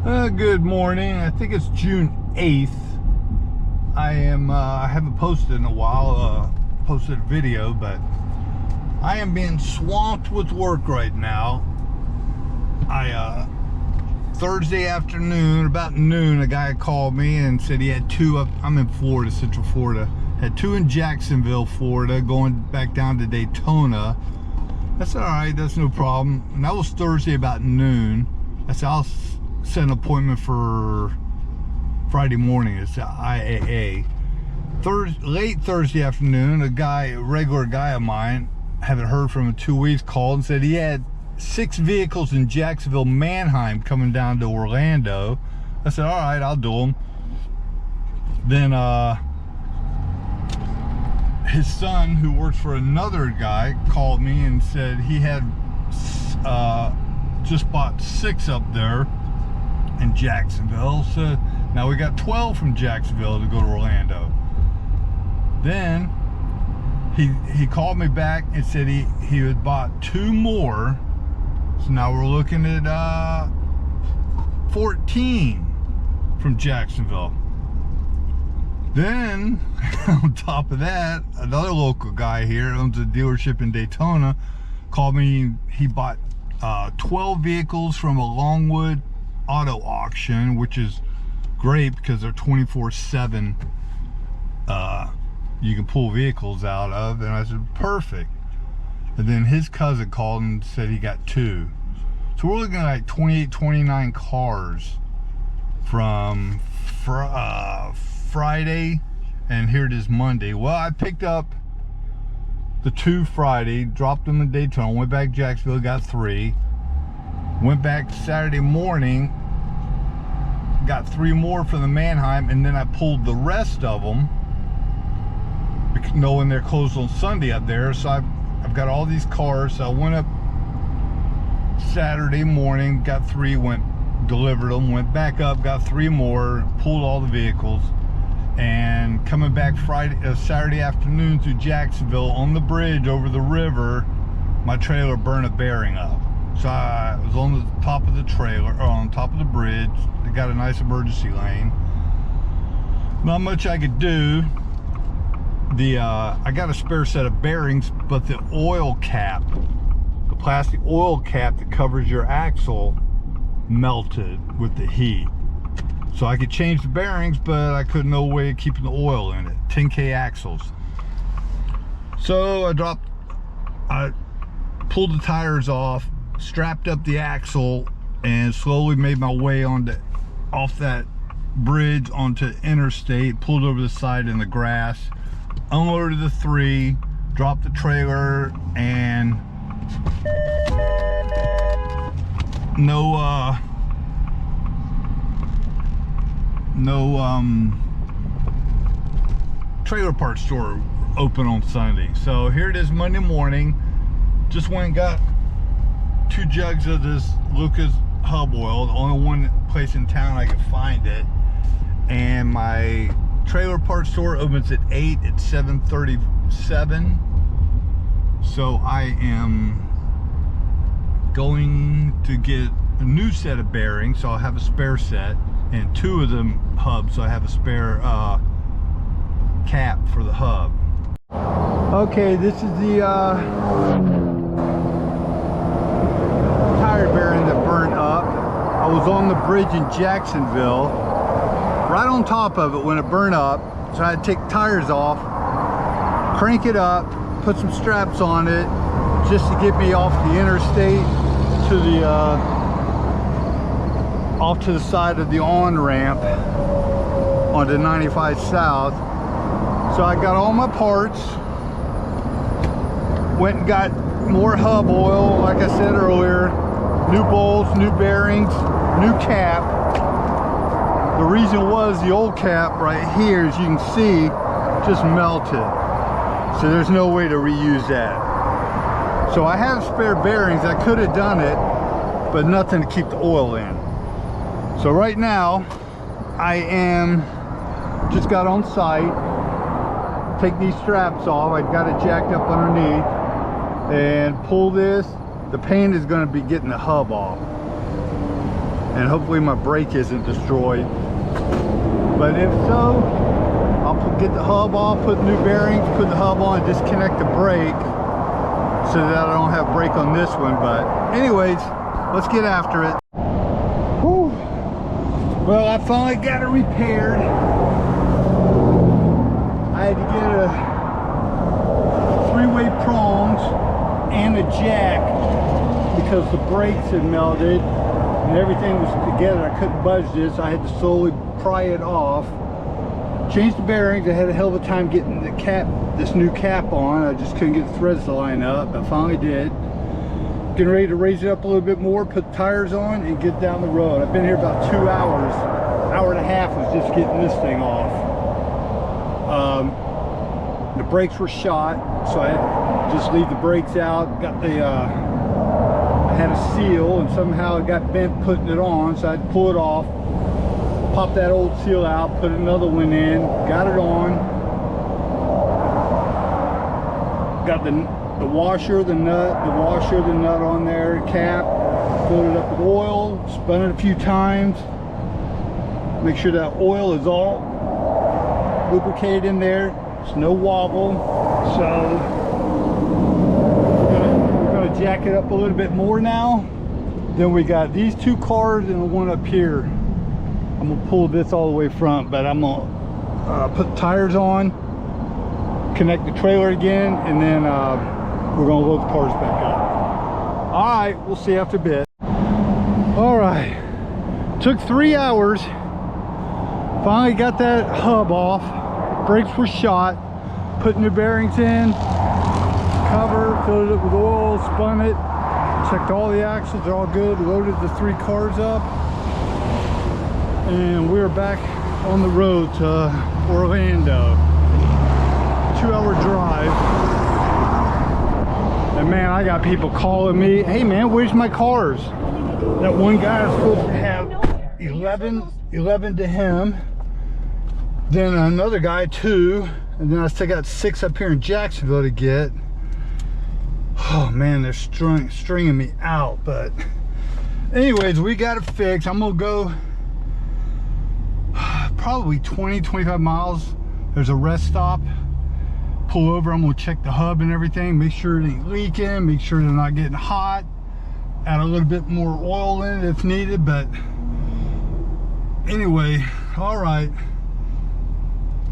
Good morning. I think it's June 8th. I haven't posted in a while, posted a video, but I am being swamped with work right now. Thursday afternoon, about noon, a guy called me and said he had two up. I'm in Florida, Central Florida. Had two in Jacksonville, Florida, going back down to Daytona. I said, all right, that's no problem. And that was Thursday about noon. I said, I'll set an appointment for Friday morning. It's the IAA. Late Thursday afternoon, a regular guy of mine, haven't heard from him in 2 weeks, called and said he had 6 vehicles in Jacksonville, Manheim, coming down to Orlando. I said, all right, I'll do them. Then his son, who works for another guy, called me and said he had just bought 6 up there in Jacksonville. So now we got 12 from Jacksonville to go to Orlando. Then he called me back and said he had bought 2 more. So now we're looking at 14 from Jacksonville. Then, on top of that, another local guy here, owns a dealership in Daytona, called me. He bought 12 vehicles from a Longwood auto auction, which is great because they're 24/7. You can pull vehicles out of, and I said, perfect. And then his cousin called and said he got 2. So we're looking at like 28, 29 cars from Friday, and here it is Monday. Well, I picked up the 2 Friday, dropped them in Daytona, went back to Jacksonville, got 3. Went back Saturday morning, got 3 more from the Manheim, and then I pulled the rest of them, knowing they're closed on Sunday up there. So I've got all these cars. So I went up Saturday morning, got 3, delivered them, went back up, got 3 more, pulled all the vehicles, and coming back Saturday afternoon through Jacksonville on the bridge over the river, my trailer burned a bearing up. So I was on the top of the trailer, or on top of the bridge. It got a nice emergency lane. Not much I could do. I got a spare set of bearings, but the oil cap, the plastic oil cap that covers your axle, melted with the heat. So I could change the bearings, but I couldn't, no way of keeping the oil in it. 10K axles. So I pulled the tires off, strapped up the axle, and slowly made my way off that bridge onto interstate, pulled over the side in the grass, unloaded the 3, dropped the trailer, and no trailer parts store open on Sunday. So here it is Monday morning. Just went and got 2 jugs of this Lucas hub oil, the only one place in town I could find it. And my trailer parts store opens at 8, at 7:37. So I am going to get a new set of bearings, so I'll have a spare set, and 2 of them hubs, so I have a spare cap for the hub. Okay, this is the tire bearing that burned up. I was on the bridge in Jacksonville, right on top of it when it burned up. So I had to take tires off, crank it up, put some straps on it, just to get me off the interstate to the off to the side of the on-ramp onto 95 South. So I got all my parts, went and got more hub oil, like I said earlier, new bolts, new bearings, new cap. The reason was the old cap right here, as you can see, just melted. So there's no way to reuse that. So I have spare bearings. I could have done it, but nothing to keep the oil in. So right now, just got on site, take these straps off. I've got it jacked up underneath, and pull this. The pain is going to be getting the hub off. and hopefully my brake isn't destroyed. But if so, I'll get the hub off, put new bearings, put the hub on, and disconnect the brake so that I don't have brake on this one. But anyways, let's get after it. Whew. Well, I finally got it repaired. I had to get a 3-way prongs and a jack because the brakes had melted and everything was together. I couldn't budge this. I had to slowly pry it off. Changed the bearings. I had a hell of a time getting the cap, this new cap on. I just couldn't get the threads to line up. I finally did. Getting ready to raise it up a little bit more, put tires on, and get down the road. I've been here about 2 hours. Hour and a half was just getting this thing off. The brakes were shot, so I had to just leave the brakes out. Got the I had a seal, and somehow it got bent putting it on, so I had to pull it off. Pop that old seal out, put another one in, got it on. Got the washer, the nut, the washer, the nut on there, cap, filled it up with oil, spun it a few times. Make sure that oil is all lubricated in there. There's no wobble. So we're gonna jack it up a little bit more now. Then we got these 2 cars and the one up here. I'm gonna pull this all the way front, but I'm gonna put tires on, connect the trailer again, and then we're gonna load the cars back up. All right, we'll see after a bit. All right, took 3 hours. Finally got that hub off. Brakes were shot. Put new bearings in, cover, filled it up with oil, spun it, checked all the axles, they're all good, loaded the 3 cars up. And we're back on the road to Orlando. 2-hour drive. And man, I got people calling me, hey man, where's my cars? That one guy is supposed to have 11 to him. Then another guy 2. And then I still got 6 up here in Jacksonville to get. Oh man, they're stringing me out. But anyways, we got it fixed. I'm gonna go probably 20-25 miles. There's a rest stop. Pull over, I'm gonna check the hub and everything, make sure it ain't leaking, make sure they're not getting hot, add a little bit more oil in it if needed. But anyway, all right,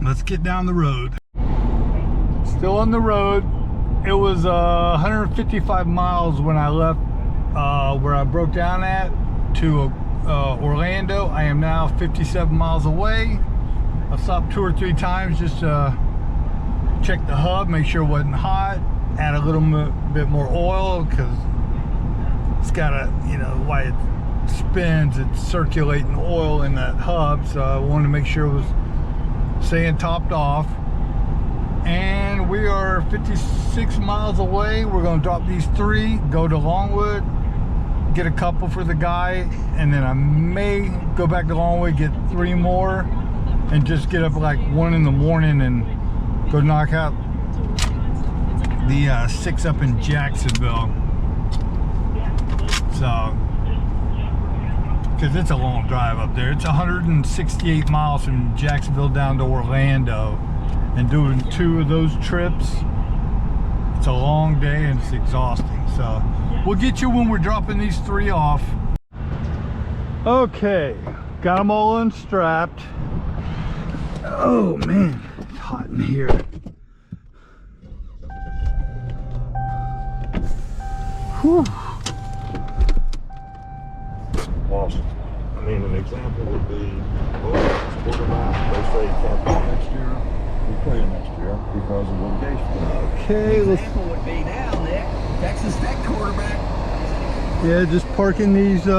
let's get down the road. Still on the road. It was 155 miles when I left where I broke down at to Orlando. I am now 57 miles away. I've stopped 2 or 3 times just to check the hub, make sure it wasn't hot, add a little bit more oil because it's got a, you know, why it spins, it's circulating oil in that hub. So I wanted to make sure it was staying topped off. And we are 56 miles away. We're going to drop these 3, go to Longwood, get a couple for the guy, and then I may go back to Longwood, get 3 more, and just get up like 1 in the morning and go knock out the 6 up in Jacksonville. So, because it's a long drive up there. It's 168 miles from Jacksonville down to Orlando. And doing 2 of those trips, it's a long day and it's exhausting. So we'll get you when we're dropping these 3 off. Okay, got them all unstrapped. Oh man, it's hot in here. Whew. Lost. I mean, an example would be, well, quarterback, they say can't play next year. We play next year because of litigation. Okay, let's. Example would be now, Nick, Texas Tech quarterback. Yeah, just parking these 3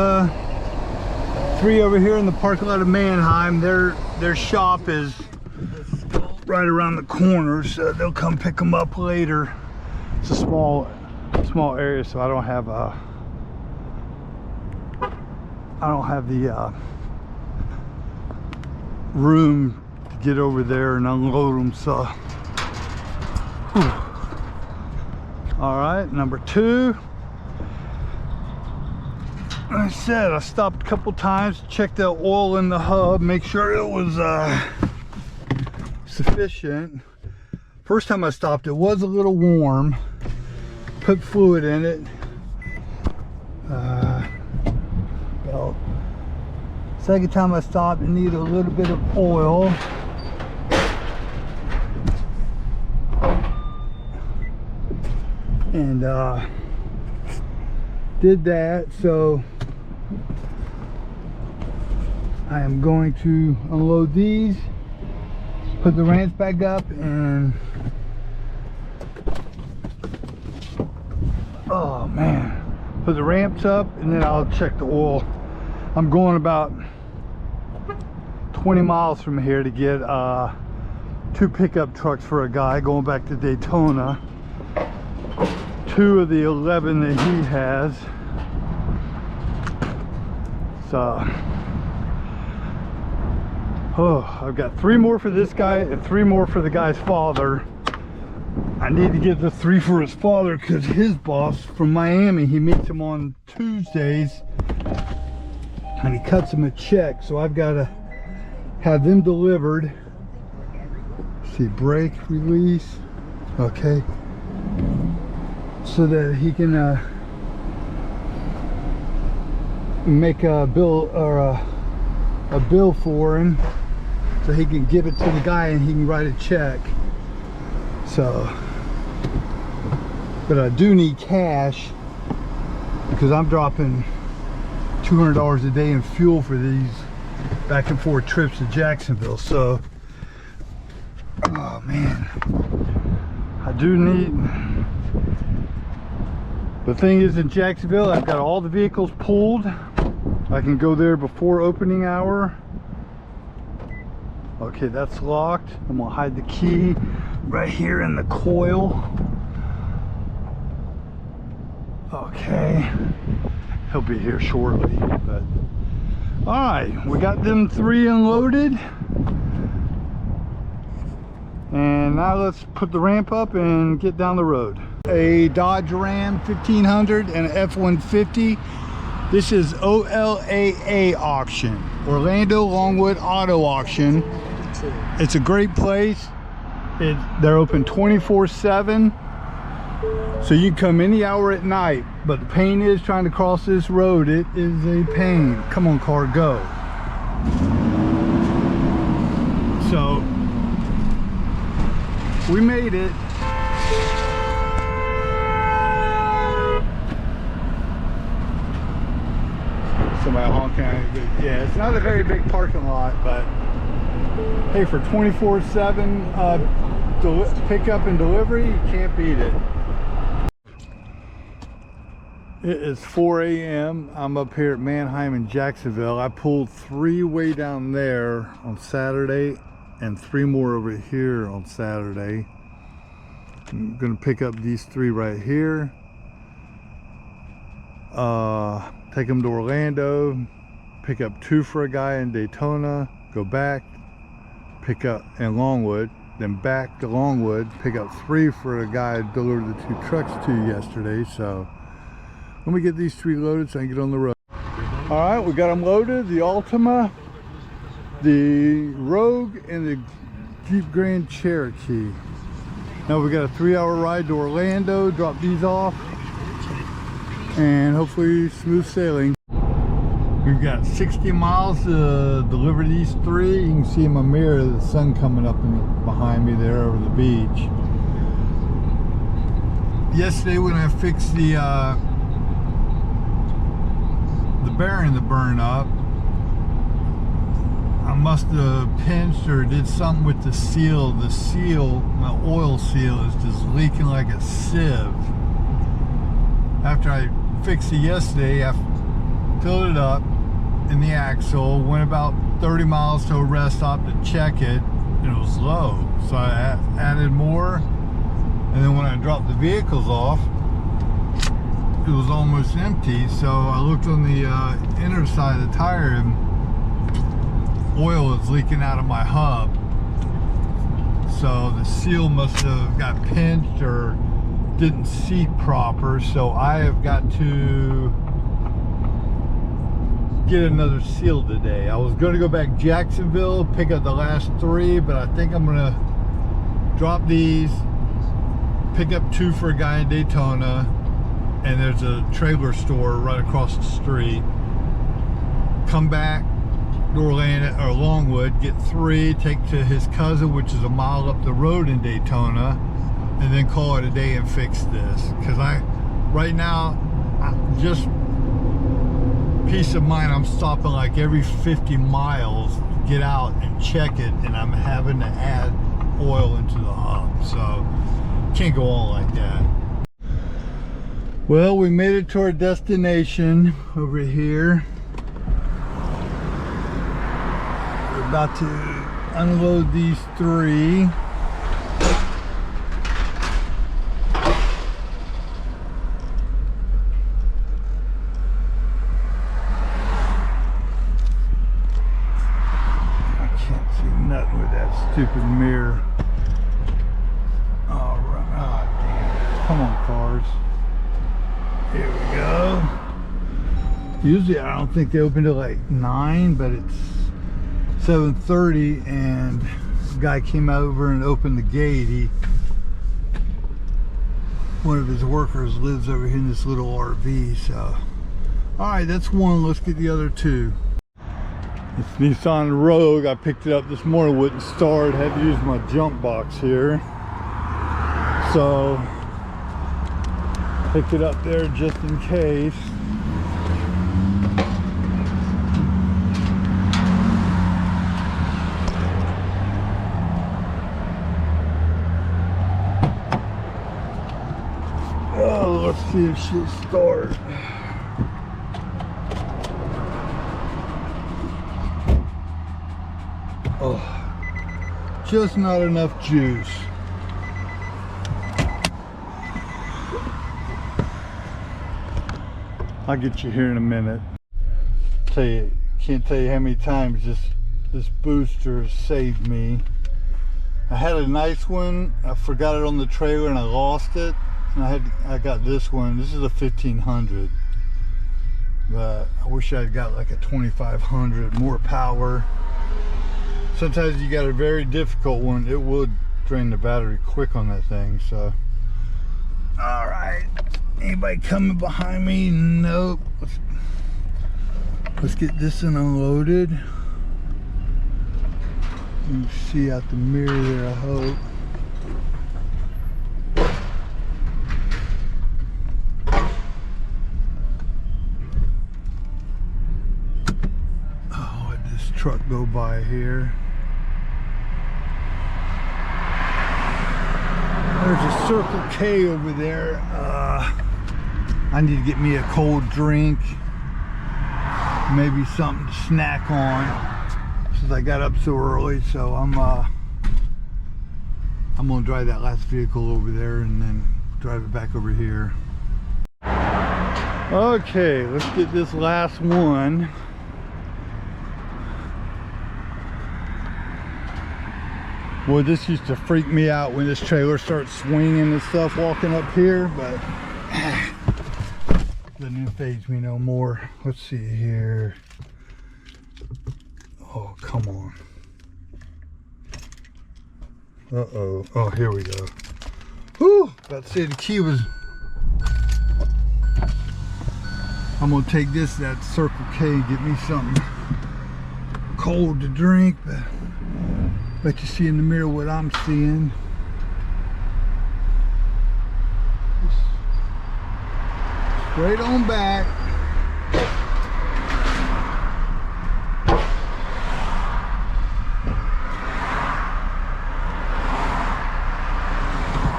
over here in the parking lot of Manheim. Their shop is right around the corner, so they'll come pick them up later. It's a small area, so I don't have the room to get over there and unload them. So whew. All right, number 2. I said, I stopped a couple times, checked the oil in the hub, make sure it was sufficient. First time I stopped, it was a little warm. Put fluid in it. Well, second time I stopped, it needed a little bit of oil. And did that, so I am going to unload these, put the ramps back up, and oh man, put the ramps up, and then I'll check the oil. I'm going about 20 miles from here to get 2 pickup trucks for a guy going back to Daytona. 2 of the 11 that he has. So, oh, I've got 3 more for this guy and 3 more for the guy's father. I need to get the 3 for his father because his boss from Miami, he meets him on Tuesdays and he cuts him a check. So I've got to have them delivered. See, brake release. Okay. So that he can make a bill or a bill for him, so he can give it to the guy and he can write a check. So, but I do need cash because I'm dropping $200 a day in fuel for these back and forth trips to Jacksonville. So, oh man, I do need. The thing is, in Jacksonville, I've got all the vehicles pulled. I can go there before opening hour. Okay, that's locked. I'm gonna hide the key right here in the coil. Okay, he'll be here shortly. But all right, we got them 3 unloaded. And now let's put the ramp up and get down the road. A Dodge Ram 1500 and an F-150. This is OLAA auction, Orlando Longwood Auto Auction. It's a great place. They're open 24/7, so you can come any hour at night. But the pain is trying to cross this road. It is a pain. Come on, car, go. So we made it. Somebody honking at it. Yeah, it's not a very big parking lot, but hey, for 24/7 pickup and delivery, you can't beat it. It is 4 a.m. I'm up here at Manheim in Jacksonville. I pulled 3 way down there on Saturday and 3 more over here on Saturday. I'm gonna pick up these 3 right here. Take them to Orlando, pick up 2 for a guy in Daytona, go back, pick up in Longwood, then back to Longwood, pick up 3 for a guy I delivered the 2 trucks to yesterday. So let me get these 3 loaded so I can get on the road. All right, we got them loaded, the Altima, the Rogue, and the Jeep Grand Cherokee. Now we got a 3-hour ride to Orlando, drop these off, and hopefully smooth sailing. We've got 60 miles to deliver these 3. You can see in my mirror the sun coming up behind me there over the beach. Yesterday when I fixed the bearing that burned up, I must have pinched or did something with the seal. The seal, my oil seal, is just leaking like a sieve. After I fixed it yesterday, I filled it up in the axle, went about 30 miles to a rest stop to check it, and it was low. So I added more, and then when I dropped the vehicles off, it was almost empty. So I looked on the inner side of the tire, and oil is leaking out of my hub. So the seal must have got pinched or didn't seat proper. So I have got to get another seal today. I was going to go back Jacksonville, pick up the last 3, but I think I'm going to drop these, pick up 2 for a guy in Daytona, and there's a trailer store right across the street. Come back to Orlando or Longwood, get 3, take to his cousin, which is a mile up the road in Daytona, and then call it a day and fix this. Because right now, just peace of mind, I'm stopping like every 50 miles to get out and check it, and I'm having to add oil into the hub, so can't go on like that. Well, we made it to our destination over here. We're about to unload these 3. Stupid mirror. All right. Oh, damn. Come on, cars. Here we go. Usually I don't think they open till like 9, but it's 7:30, and the guy came over and opened the gate. One of his workers lives over here in this little RV, so. All right, that's 1. Let's get the other 2. This Nissan Rogue, I picked it up this morning, wouldn't start, had to use my jump box here. So, picked it up there just in case. Oh, let's see if she'll start. Oh, just not enough juice. I'll get you here in a minute. Can't tell you how many times this booster saved me. I had a nice one. I forgot it on the trailer and I lost it. And I got this one. This is a 1500. But I wish I'd got like a 2500, more power. Sometimes you got a very difficult one, it would drain the battery quick on that thing, so. All right, anybody coming behind me? Nope. Let's get this one unloaded. You can see out the mirror there, I hope. Oh, let this truck go by here. There's a Circle K over there. I need to get me a cold drink, maybe something to snack on, since I got up so early. So I'm gonna drive that last vehicle over there and then drive it back over here. Okay, let's get this last one. Boy, this used to freak me out when this trailer starts swinging and stuff walking up here, but doesn't faze me no more. Let's see here. Oh, come on. Uh-oh. Oh, here we go. Whew! About to say the key was... I'm gonna take that Circle K and get me something cold to drink, but let you see in the mirror what I'm seeing. Straight on back.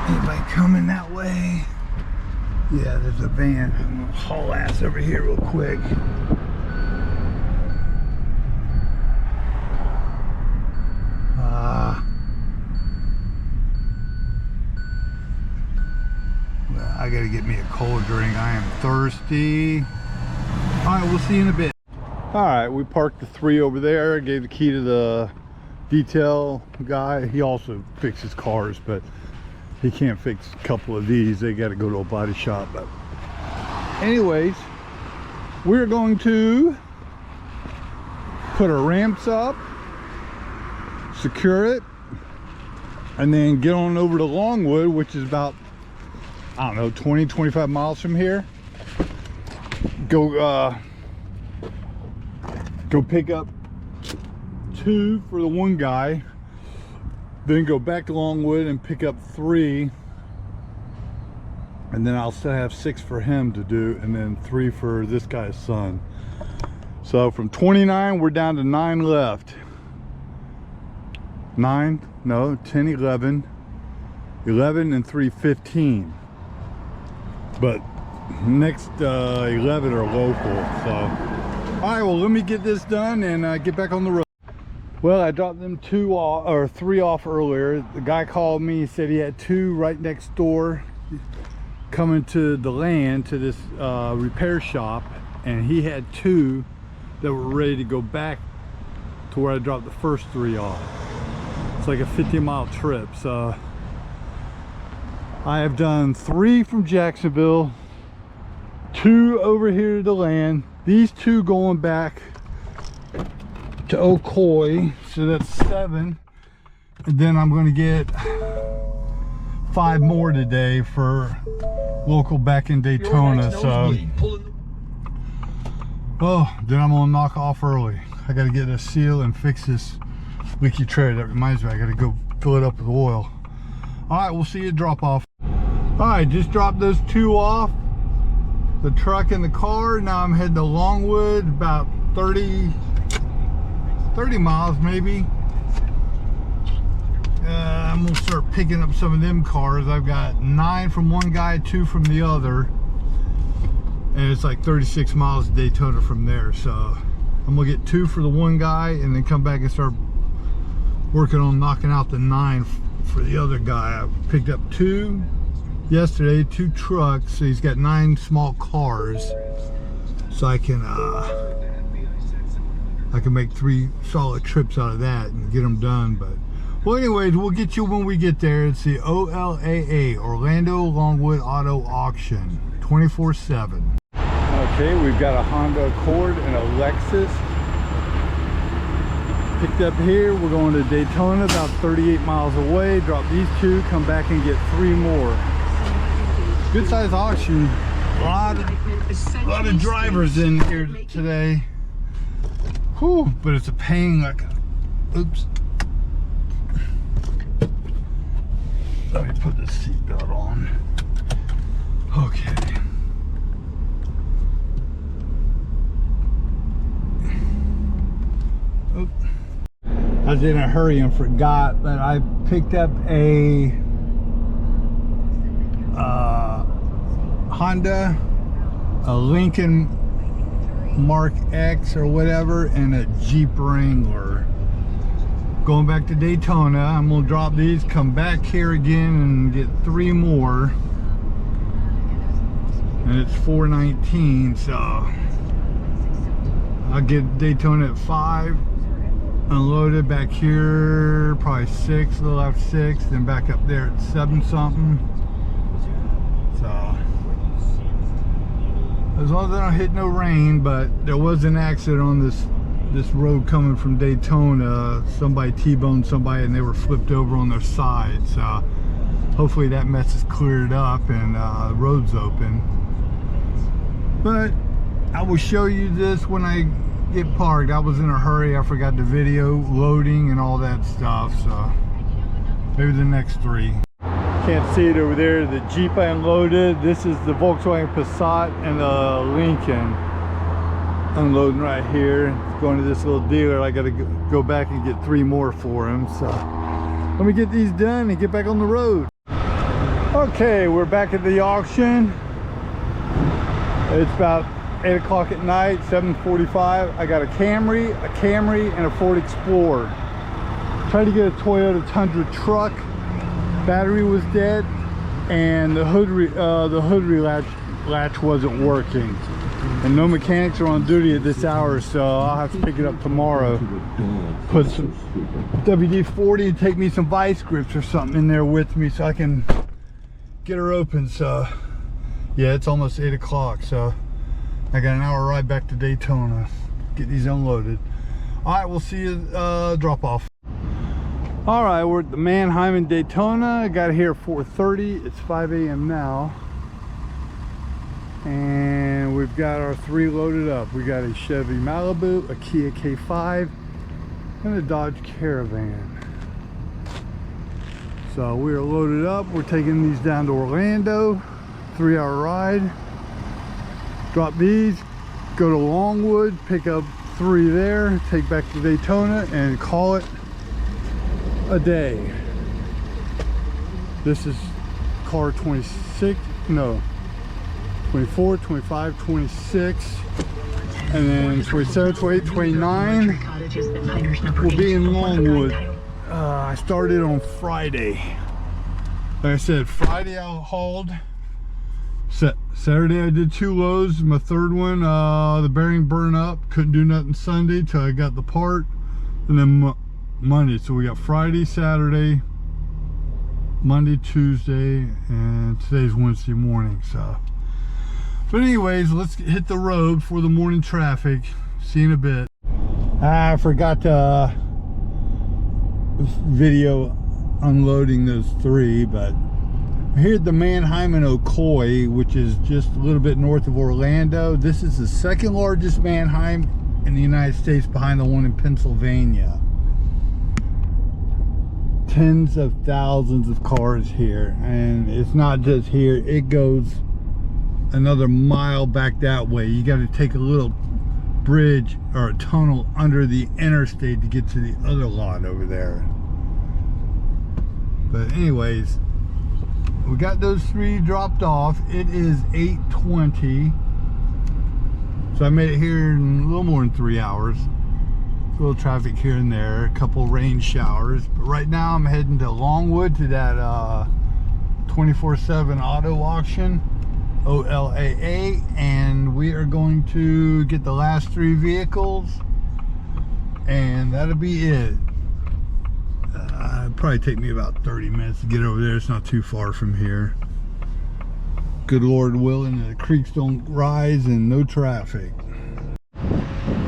Anybody coming that way? Yeah, there's a van. I'm gonna haul ass over here real quick. I gotta get me a cold drink. I am thirsty. All right, we'll see you in a bit. All right, we parked the 3 over there. Gave the key to the detail guy. He also fixes cars, but he can't fix a couple of these. They got to go to a body shop. But anyways, we're going to put our ramps up, secure it, and then get on over to Longwood, which is about, I don't know, 20-25 miles from here. Go pick up 2 for the one guy, then go back to Longwood and pick up 3, and then I'll still have 6 for him to do, and then 3 for this guy's son. So from 29 we're down to 9 left. 10, 11 and 3, 15. But next 11 are local. So all right, well, let me get this done and get back on the road. Well, I dropped them 2 off, or 3 off earlier. The guy called me, he said he had 2 right next door coming to the land, to this repair shop, and he had 2 that were ready to go back to where I dropped the first 3 off. It's like a 50-mile trip. So I have done 3 from Jacksonville, 2 over here to the land, these 2 going back to Ocoee, so that's 7, and then I'm going to get 5 more today for local back in Daytona. So then I'm gonna knock off early. I got to get a seal and fix this leaky trailer. That reminds me, I got to go fill it up with oil. All right, we'll see you drop off. All right, just dropped those 2 off, the truck and the car. Now I'm heading to Longwood, about 30 miles maybe. I'm gonna start picking up some of them cars. I've got 9 from one guy, 2 from the other, and it's like 36 miles to Daytona from there. So I'm gonna get 2 for the one guy and then come back and start working on knocking out the 9 for the other guy. I picked up 2 yesterday, 2 trucks, so he's got 9 small cars, so I can make 3 solid trips out of that and get them done. But well, anyways, we'll get you when we get there. It's the OLAA, Orlando Longwood Auto Auction, 24/7. Okay, we've got a Honda Accord and a Lexus picked up here. We're going to Daytona, about 38 miles away. Drop these 2, come back and get 3 more. Good size auction. A lot of drivers in here today. Whew, but it's a pain. Like, oops. Let me put this seatbelt on. Okay. Oop. I was in a hurry and forgot, but I picked up a Honda, a Lincoln Mark X or whatever, and a Jeep Wrangler. Going back to Daytona. I'm gonna drop these, come back here again and get 3 more, and it's 419. So I'll get Daytona at 5, unloaded back here probably 6, a little after 6, then back up there at 7 something. So as long as I don't hit no rain. But there was an accident on this road coming from Daytona. Somebody T-boned somebody and they were flipped over on their side. So hopefully that mess is cleared up and the road's open. But I will show you this when I get parked. I was in a hurry. I forgot the video loading and all that stuff. So maybe the next 3. Can't see it over there. The Jeep I unloaded. This is the Volkswagen Passat and the Lincoln. Unloading right here. Going to this little dealer. I got to go back and get 3 more for him. So let me get these done and get back on the road. Okay, we're back at the auction. It's about 8 o'clock at night, 7:45. I got a Camry, and a Ford Explorer. Tried to get a Toyota Tundra truck. Battery was dead, and the hood latch wasn't working. And no mechanics are on duty at this hour, so I'll have to pick it up tomorrow. Put some WD-40 and take me some vice grips or something in there with me so I can get her open. So yeah, it's almost 8 o'clock, so I got an hour ride back to Daytona. Get these unloaded. All right, we'll see you drop off. All right, we're at the Manheim in Daytona. I got here at 4:30. It's 5 a.m. now. And we've got our 3 loaded up. We got a Chevy Malibu, a Kia K5, and a Dodge Caravan. So we are loaded up. We're taking these down to Orlando, 3-hour ride. Drop these, go to Longwood, pick up 3 there, take back to Daytona, and call it a day. This is car 26, no, 24, 25, 26, and then 27, 28, 29 will be in Longwood. I started on Friday. Like I said, Friday I hauled. Saturday I did 2 loads. My 3rd one, the bearing burned up. Couldn't do nothing Sunday till I got the part. And then Monday. So we got Friday, Saturday, Monday, Tuesday, and today's Wednesday morning. So, but anyways, let's hit the road for the morning traffic. See you in a bit. I forgot to video unloading those 3, but here at the Manheim in Ocoee, which is just a little bit north of Orlando. This is the 2nd largest Manheim in the United States, behind the one in Pennsylvania. Tens of thousands of cars here, and it's not just here, it goes another mile back that way. You got to take a little bridge or a tunnel under the interstate to get to the other lot over there. But anyways, we got those 3 dropped off. It is 8:20, so I made it here in a little more than 3 hours. A little traffic here and there, a couple rain showers, but right now I'm heading to Longwood to that 24/7 auto auction, OLAA, and we are going to get the last 3 vehicles, and that'll be it. It'll probably take me about 30 minutes to get over there. It's not too far from here. Good Lord willing, the creeks don't rise and no traffic.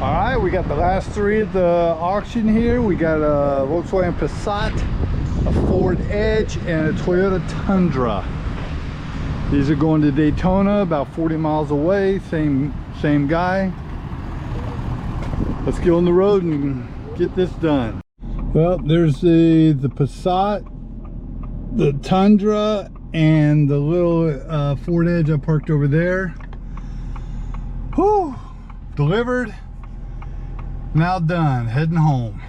All right, we got the last 3 at the auction here. We got a Volkswagen Passat, a Ford Edge, and a Toyota Tundra. These are going to Daytona, about 40 miles away. Same guy. Let's get on the road and get this done. Well, there's the Passat, the Tundra, and the little Ford Edge I parked over there. Whew, delivered, now done, heading home.